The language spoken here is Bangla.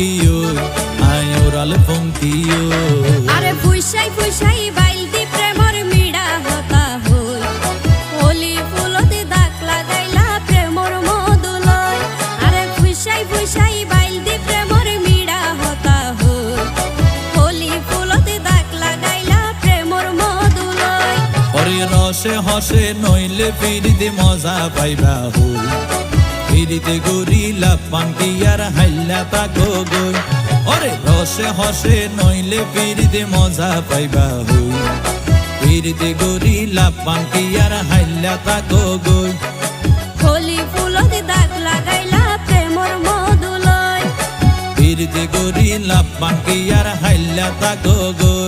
গিও আয়োরাল পঙ্কিও আরে ফুইসাই ফুইসাই বাইলতি প্রেমর মিড়া হতা হই হোলি ফুলতে দাগ লাগাইলা প্রেমর মধুলয় আরে ফুইসাই ফুইসাই বাইলতি প্রেমর মিড়া হতা হই হোলি ফুলতে দাগ লাগাইলা প্রেমর মধুলয় ওরে রসে হসে নইলে ফিরিতে মজা পাইবা হই ফিরিতে গরিলা পাঙ্কিয়ার হাইলা তাকো গই ওরে রসে হসে নইলে ফিরিতে মজা পাইবা হই ফিরিতে গরিলা পাঙ্কিয়ার হাইলা তাকো গই হোলি ফুলতে দাগ লাগাইলা প্রেমর মধুলয় ফিরিতে গরিলা পাঙ্কিয়ার হাইলা তাকো গই